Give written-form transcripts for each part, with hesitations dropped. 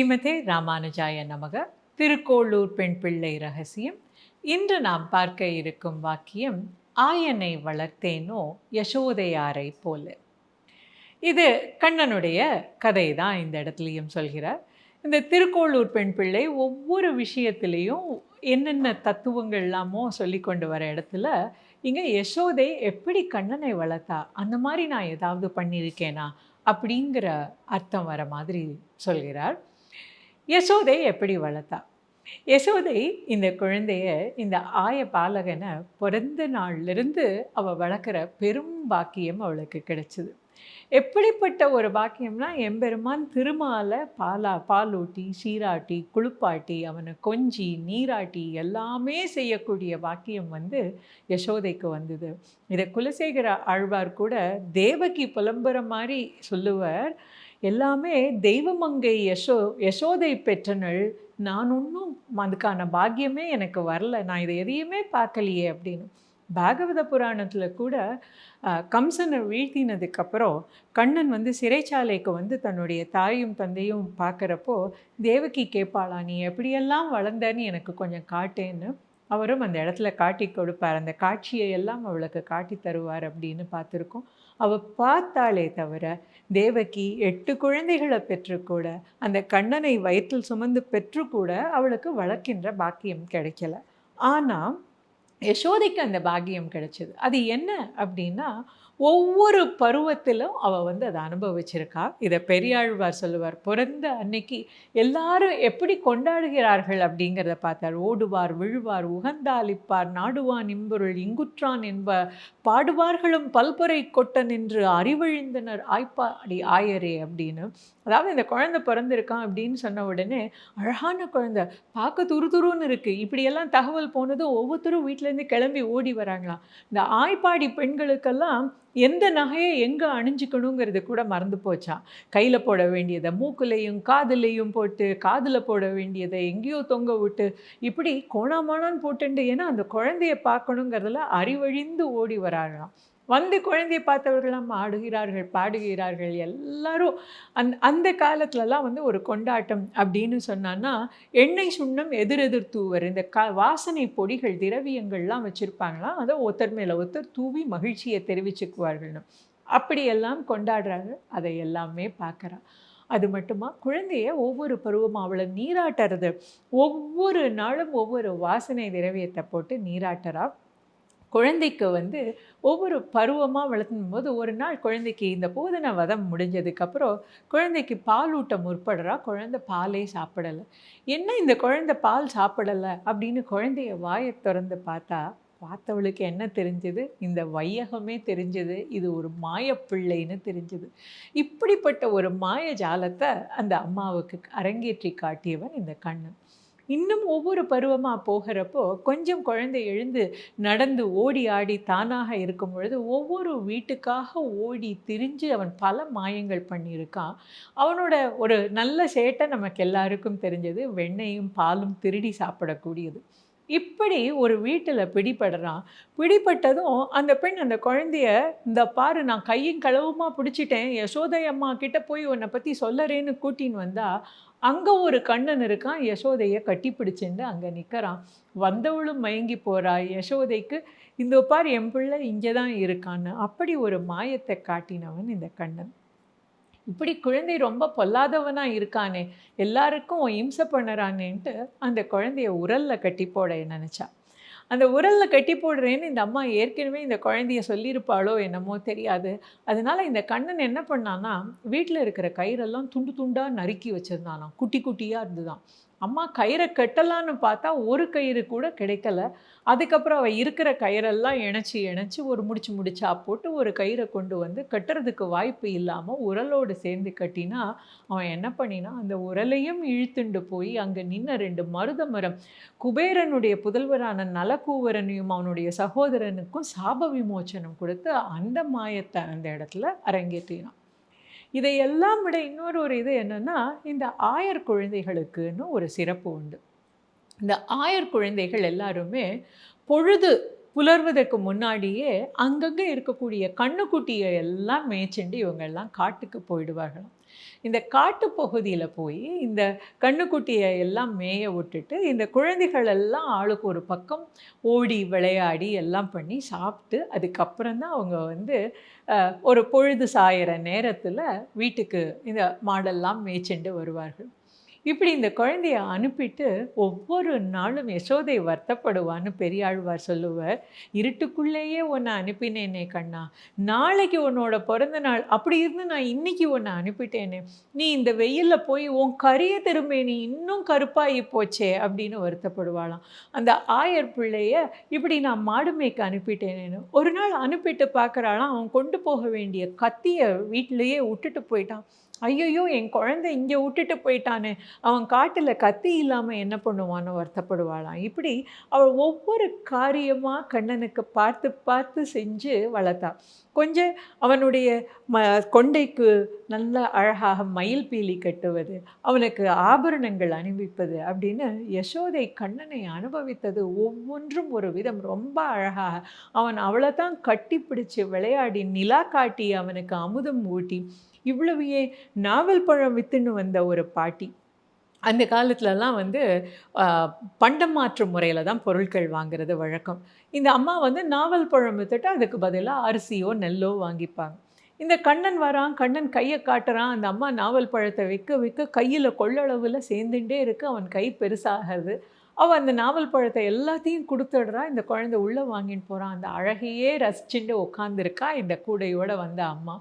ஸ்ரீமதே ராமானுஜாய நமக. திருக்கோளூர் பெண் பிள்ளை ரகசியம். இன்று நாம் பார்க்க இருக்கும் வாக்கியம், ஆயனை வளர்த்தேனோ யசோதையாரை போல. இது கண்ணனுடைய கதை தான் இந்த இடத்துலையும் சொல்கிறார். இந்த திருக்கோளூர் பெண் பிள்ளை ஒவ்வொரு விஷயத்திலையும் என்னென்ன தத்துவங்கள் எல்லாமோ சொல்லி கொண்டு வர இடத்துல, இங்கே யசோதை எப்படி கண்ணனை வளர்த்தா, அந்த மாதிரி நான் ஏதாவது பண்ணியிருக்கேனா அப்படிங்கிற அர்த்தம் வர மாதிரி சொல்கிறார். யசோதை எப்படி வளர்த்தா? யசோதை இந்த குழந்தைய, இந்த ஆய பாலகனை பிறந்த நாள்லேருந்து அவள் வளர்க்குற பெரும் பாக்கியம் அவளுக்கு கிடைச்சிது. எப்படிப்பட்ட ஒரு பாக்கியம்னா, எம்பெருமான் திருமாலை பாலூட்டி, சீராட்டி, குளிப்பாட்டி, அவனை கொஞ்சி, நீராட்டி எல்லாமே செய்யக்கூடிய பாக்கியம் யசோதைக்கு வந்தது. இதை குலசேகர ஆழ்வார் கூட தேவகி புலம்புற மாதிரி சொல்லுவார். எல்லாமே தெய்வமங்கை யசோதை பெற்றனள், நான் ஒன்றும் அதுக்கான பாக்கியமே எனக்கு வரல, நான் இதை எதையுமே பார்க்கலையே அப்படின்னு. பாகவத புராணத்தில் கூட கம்சனை வீழ்த்தினதுக்கப்புறம் கண்ணன் சிறைச்சாலைக்கு தன்னுடைய தாயும் தந்தையும் பார்க்குறப்போ தேவகி கேட்பாளா, நீ எப்படியெல்லாம் வளர்ந்தன்னு எனக்கு கொஞ்சம் காட்டேன்னு. அவரும் அந்த இடத்துல காட்டி கொடுப்பார். அந்த காட்சியை எல்லாம் அவளுக்கு காட்டி தருவார் அப்படின்னு பார்த்துருக்கோம். அவள் பார்த்தாலே தவிர தேவகி 8 குழந்தைகளை பெற்றுக்கூட, அந்த கண்ணனை வயிற்றில் சுமந்து பெற்றுக்கூட அவளுக்கு வளர்க்கின்ற பாக்கியம் கிடைக்கல. ஆனால் யசோதைக்கு அந்த பாக்கியம் கிடைச்சது. அது என்ன அப்படின்னா, ஒவ்வொரு பருவத்திலும் அவள் அதை அனுபவிச்சிருக்கா. இதை பெரியாழ்வார் சொல்லுவார். பிறந்த அன்னைக்கு எல்லாரும் எப்படி கொண்டாடுகிறார்கள் அப்படிங்கிறத பார்த்தார். ஓடுவார், விழுவார், உகந்தாளிப்பார், நாடுவான் இம்பொருள் இங்குற்றான் என்ப பாடுவார்களும் பல்பொறை கொட்ட நின்று அறிவழிந்தனர் ஆய்ப்பாடி ஆயரே அப்படின்னு. அதாவது இந்த குழந்தை பிறந்திருக்கான் அப்படின்னு சொன்ன உடனே, அழகான குழந்தை, பார்க்க துருதுருன்னு இருக்குது, இப்படியெல்லாம் தகவல் போனதும் ஒவ்வொருத்தரும் வீட்டிலேருந்து கிளம்பி ஓடி வராங்களாம். இந்த ஆய்ப்பாடி பெண்களுக்கெல்லாம் எந்த நகையை எங்கே அணிஞ்சிக்கணுங்கிறது கூட மறந்து போச்சான். கையில் போட வேண்டியதை மூக்குலையும் காதுலையும் போட்டு, காதில் போட வேண்டியதை எங்கேயோ தொங்க விட்டு, இப்படி கோணாமானான்னு போட்டுண்டு, ஏன்னா அந்த குழந்தைய பார்க்கணுங்கிறதுல அறிவழிந்து ஓடி வராங்களாம். குழந்தையை பார்த்தவர்களாம் ஆடுகிறார்கள், பாடுகிறார்கள். எல்லாரும் அந்த காலத்துலலாம் ஒரு கொண்டாட்டம் அப்படின்னு சொன்னான்னா, எண்ணெய் சுண்ணம் எதிரெதிர் தூவர், இந்த வாசனை பொடிகள் திரவியங்கள்லாம் வச்சுருப்பாங்களாம். அதை ஒருத்தர் மேலே ஒருத்தர் தூவி மகிழ்ச்சியை தெரிவிச்சுக்குவார்கள்னு. அப்படியெல்லாம் கொண்டாடுறாங்க. அதை எல்லாமே பார்க்குறான். அது மட்டுமா, குழந்தைய ஒவ்வொரு பருவமாக அவளை நீராட்டுறது, ஒவ்வொரு நாளும் ஒவ்வொரு வாசனை திரவியத்தை போட்டு நீராட்டுறா. குழந்தைக்கு ஒவ்வொரு பருவமாக வளர்த்தும் போது, ஒரு நாள் குழந்தைக்கு இந்த பூதன வதம் முடிஞ்சதுக்கப்புறம் குழந்தைக்கு பால் ஊட்ட முற்படுறா. குழந்தை பாலே சாப்பிடலை. என்ன இந்த குழந்தை பால் சாப்பிடலை அப்படின்னு குழந்தைய வாயை திறந்து பார்த்தவளுக்கு என்ன தெரிஞ்சது? இந்த வையகமே தெரிஞ்சது. இது ஒரு மாயப்பிள்ளைன்னு தெரிஞ்சது. இப்படிப்பட்ட ஒரு மாய ஜாலத்தை அந்த அம்மாவுக்கு அரங்கேற்றி காட்டியவன் இந்த கண்ணன். இன்னும் ஒவ்வொரு பருவமாக போகிறப்போ கொஞ்சம் குழந்தை எழுந்து நடந்து ஓடி ஆடி தானாக இருக்கும் பொழுது, ஒவ்வொரு வீட்டுக்காக ஓடி திரிஞ்சு அவன் பல மாயங்கள் பண்ணியிருக்கான். அவனோட ஒரு நல்ல சேட்டை நமக்கு எல்லாருக்கும் தெரிஞ்சது, வெண்ணையும் பாலும் திருடி சாப்பிடக்கூடியது. இப்படி ஒரு வீட்டில் பிடிபடுறான். பிடிபட்டதும் அந்த பெண் அந்த குழந்தைய, இந்த பாரு நான் கையும் களவுமா பிடிச்சிட்டேன், யசோதை அம்மா கிட்ட போய் உன்னை பற்றி சொல்லறேன்னு கூட்டின்னு வந்தா, அங்கே ஒரு கண்ணன் இருக்கான். யசோதையை கட்டி பிடிச்சின்னு அங்கே நிற்கிறான். வந்தவளும் மயங்கி போகிறா. யசோதைக்கு இந்த பார் என் பிள்ளை இங்கே தான் இருக்கான்னு. அப்படி ஒரு மாயத்தை காட்டினவன் இந்த கண்ணன். இப்படி குழந்தை ரொம்ப பொல்லாதவனாக இருக்கானே, எல்லாருக்கும் இம்சை பண்ணுறானேன்ட்டு அந்த குழந்தைய உரலில் கட்டி போட நினச்சா. அந்த உரலில் கட்டி போடுறேன்னு இந்த அம்மா ஏற்கனவே இந்த குழந்தைய சொல்லியிருப்பாளோ என்னமோ தெரியாது. அதனால் இந்த கண்ணன் என்ன பண்ணான்னா, வீட்டில் இருக்கிற கயிறெல்லாம் துண்டு துண்டாக நறுக்கி வச்சுருந்தானாம். குட்டி குட்டியாக இருந்துதான். அம்மா கயிறை கட்டலான்னு பார்த்தா ஒரு கயிறு கூட கிடைக்கல. அதுக்கப்புறம் அவள் இருக்கிற கயிறெல்லாம் இணைச்சி ஒரு முடிச்சா போட்டு ஒரு கயிறை கொண்டு கட்டுறதுக்கு வாய்ப்பு இல்லாமல் உரலோடு சேர்ந்து கட்டினா, அவன் என்ன பண்ணினா, அந்த உரலையும் இழுத்துண்டு போய் அங்கே நின்ன 2 மருத மரம், குபேரனுடைய புதல்வரான நலக்கூவரனையும் அவனுடைய சகோதரனுக்கும் சாப விமோச்சனம் கொடுத்து அந்த மாயத்தை அந்த இடத்துல அரங்கேற்றினான். இதையெல்லாம் விட இன்னொரு இது என்னென்னா, இந்த ஆயர் குழந்தைகளுக்குன்னு ஒரு சிறப்பு உண்டு. இந்த ஆயர் குழந்தைகள் எல்லாருமே பொழுது புலர்வதற்கு முன்னாடியே அங்கங்கே இருக்கக்கூடிய கண்ணுக்குட்டியை எல்லாம் மேய்ச்சிண்டு இவங்கெல்லாம் காட்டுக்கு போயிடுவார்களாம். இந்த காட்டுப்பகுதியில் போய் இந்த கண்ணுக்குட்டியை எல்லாம் மேய விட்டுட்டு இந்த குழந்தைகள் எல்லாம் ஆளுக்கு ஒரு பக்கம் ஓடி விளையாடி எல்லாம் பண்ணி சாப்பிட்டு அதுக்கப்புறம் தான் அவங்க வந்து ஒரு பொழுது சாயிற நேரத்தில் வீட்டுக்கு இந்த மாடெல்லாம் மேய்ச்சிண்டு வருவார்கள். இப்படி இந்த குழந்தைய அனுப்பிட்டு ஒவ்வொரு நாளும் யசோதை வருத்தப்படுவான்னு பெரியாழ்வார் சொல்லுவார். இருட்டுக்குள்ளேயே உன்னை அனுப்பினேனே கண்ணா, நாளைக்கு உன்னோட பிறந்த நாள், அப்படி இருந்து நான் இன்னைக்கு உன்னை அனுப்பிட்டேனே, நீ இந்த வெயிலில் போய் உன் கரிய திரும்பி இன்னும் கருப்பாகி போச்சே அப்படின்னு வருத்தப்படுவாளாம். அந்த ஆயர் பிள்ளைய இப்படி நான் மாடு மேய்க்க அனுப்பிட்டேனேன்னு ஒரு நாள் அனுப்பிட்டு பார்க்குறாளாம். அவன் கொண்டு போக வேண்டிய கத்தியை வீட்டிலையே விட்டுட்டு போயிட்டான். ஐயையோ, என் குழந்தை இங்கே விட்டுட்டு போயிட்டானே, அவன் காட்டில் கத்தி இல்லாமல் என்ன பண்ணுவான்னு வருத்தப்படுவாளாம். இப்படி அவள் ஒவ்வொரு காரியமாக கண்ணனுக்கு பார்த்து பார்த்து செஞ்சு வளர்த்தா. கொஞ்சம் அவனுடைய கொண்டைக்கு நல்ல அழகாக மயில் பீலி கட்டுவது, அவனுக்கு ஆபரணங்கள் அணிவிப்பது அப்படின்னு யசோதை கண்ணனை அனுபவித்தது ஒவ்வொன்றும் ஒரு விதம் ரொம்ப அழகாக. அவன் அவளை தான் கட்டி பிடிச்சி விளையாடி நிலா காட்டி அவனுக்கு அமுதம் ஊட்டி இவ்வளவையே நாவல் பழம் வித்துன்னு வந்த ஒரு பாட்டி. அந்த காலத்துலலாம் வந்து பண்டம் மாற்று முறையில் தான் பொருட்கள் வாங்குறது வழக்கம். இந்த அம்மா வந்து நாவல் பழம் வித்துட்டு அதுக்கு பதிலாக அரிசியோ நெல்லோ வாங்கிப்பாங்க. இந்த கண்ணன் வரான், கண்ணன் கையை காட்டுறான், அந்த அம்மா நாவல் பழத்தை விற்க விற்க கையில் கொள்ளளவில் சேர்ந்துட்டே இருக்குது. அவன் கை பெருசாகிறது. அவள் அந்த நாவல் பழத்தை எல்லாத்தையும் கொடுத்துடுறா. இந்த குழந்தை உள்ளே வாங்கின்னு போகிறான். அந்த அழகையே ரசிச்சுட்டு உட்காந்துருக்கா இந்த கூடையோடு வந்த அம்மா.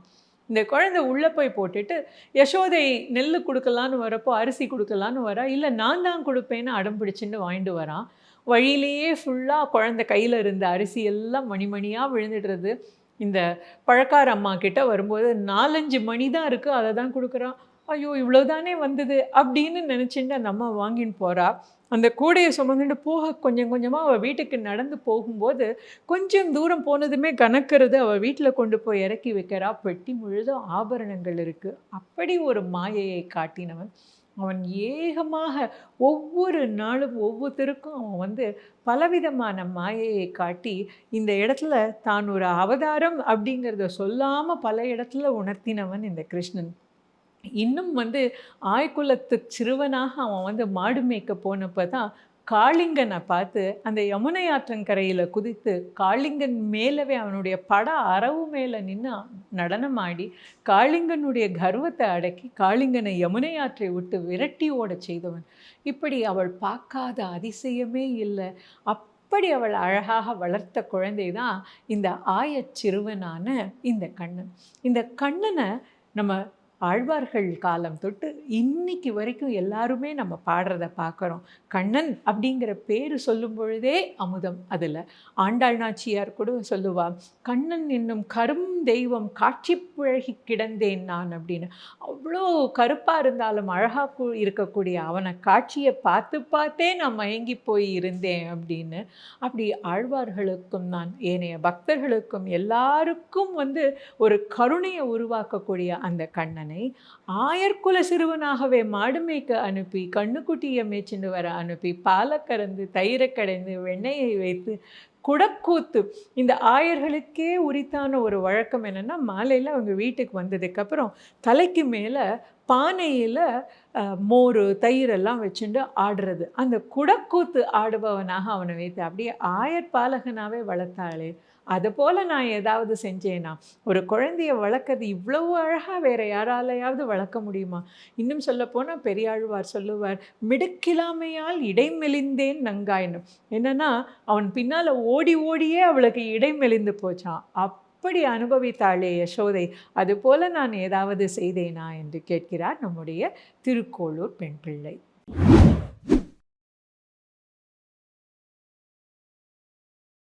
இந்த குழந்தை உள்ளே போய் போட்டுட்டு யசோதை நெல் கொடுக்கலான்னு வரப்போ அரிசி கொடுக்கலான்னு வரா. இல்லை நான் தான் கொடுப்பேன்னு அடம் பிடிச்சின்னு வாங்கிட்டு வரான். வழியிலேயே ஃபுல்லாக குழந்தை கையில் இருந்த அரிசி எல்லாம் மணிமணியாக விழுந்துடுறது. இந்த பழக்கார அம்மா கிட்ட வரும்போது 4-5 மணி தான் இருக்குது, அதை தான் கொடுக்குறான். ஐயோ, இவ்வளோதானே வந்தது அப்படின்னு நினச்சிட்டு அந்த அம்மா வாங்கின்னு போகிறா. அந்த கூடையை சுமந்துட்டு போக கொஞ்சம் கொஞ்சமாக அவள் வீட்டுக்கு நடந்து போகும்போது கொஞ்சம் தூரம் போனதுமே கணக்கிறது. அவள் வீட்டில் கொண்டு போய் இறக்கி வைக்கிறா. பெட்டி முழுதும் ஆபரணங்கள் இருக்குது. அப்படி ஒரு மாயையை காட்டினவன் அவன் ஏகமாக ஒவ்வொரு நாளும் ஒவ்வொருத்தருக்கும் அவன் வந்து பலவிதமான மாயையை காட்டி இந்த இடத்துல தான் ஒரு அவதாரம் அப்படிங்கிறத சொல்லாமல் பல இடத்துல உணர்த்தினவன் இந்த கிருஷ்ணன். இன்னும் வந்து ஆய்குலத்து சிறுவனாக அவன் வந்து மாடு மேய்க்க போனப்போ தான் காளிங்கனை பார்த்து அந்த யமுனை ஆற்றங்கரையில் குதித்து காளிங்கன் மேலவே அவனுடைய பட அரவு மேலே நின்று நடனமாடி காளிங்கனுடைய கர்வத்தை அடக்கி காளிங்கனை யமுனை ஆற்றை விட்டு விரட்டி ஓட செய்தவன். இப்படி அவள் பார்க்காத அதிசயமே இல்லை. அப்படி அவள் அழகாக வளர்த்த குழந்தை தான் இந்த ஆயச் சிறுவனான இந்த கண்ணன். இந்த கண்ணனை நம்ம ஆழ்வார்கள் காலம் தொட்டு இன்னைக்கு வரைக்கும் எல்லாருமே நம்ம பாடுறத பார்க்குறோம். கண்ணன் அப்படிங்கிற பேர் சொல்லும் பொழுதே அமுதம். அதில் ஆண்டாள் நாச்சியார் கூட சொல்லுவாள், கண்ணன் என்னும் கரும் தெய்வம் காட்சி புழகி கிடந்தேன் நான் அப்படின்னு. அவ்வளோ கருப்பாக இருந்தாலும் அழகாக இருக்கக்கூடிய அவனை காட்சியை பார்த்து பார்த்தே நான் மயங்கி போய் இருந்தேன் அப்படின்னு. அப்படி ஆழ்வார்களுக்கும் நான் ஏனைய பக்தர்களுக்கும் எல்லாருக்கும் வந்து ஒரு கருணையை உருவாக்கக்கூடிய அந்த கண்ணன் ஆயர்குல சிறுவனாகவே மாடு மேய்க்க அனுப்பி கண்ணுக்குட்டியை மேய்ச்சிட்டு வர அனுப்பி பாலை கறந்து தயிரை கடைந்து வெண்ணெயை வைத்து குடக்கூத்து. இந்த ஆயர்களுக்கே உரித்தான ஒரு வழக்கம் என்னென்னா, மாலையில் அவங்க வீட்டுக்கு வந்ததுக்கப்புறம் தலைக்கு மேலே பானையில் மோர் தயிரெல்லாம் வச்சுட்டு ஆடுறது. அந்த குடக்கூத்து ஆடுபவனாக அவனை வைத்து அப்படியே ஆயர் பாலகனாகவே வளர்த்தாளே. அதுபோல் நான் ஏதாவது செஞ்சேனா? ஒரு குழந்தைய வளர்க்கறது இவ்வளவு அழகாக வேறு யாராலையாவது வளர்க்க முடியுமா? இன்னும் சொல்லப்போனால் பெரியாழ்வார் சொல்லுவார், மிடுக்கிலாமையால் இடைமெலிந்தேன் நங்காயினும். என்னென்னா, அவன் பின்னால் ஓடி ஓடியே அவளுக்கு இடைமெலிந்து போச்சான். அப்படி அனுபவித்தாளே யசோதை. அதுபோல் நான் ஏதாவது செய்தேனா என்று கேட்கிறார் நம்முடைய திருக்கோளூர் பெண் பிள்ளை.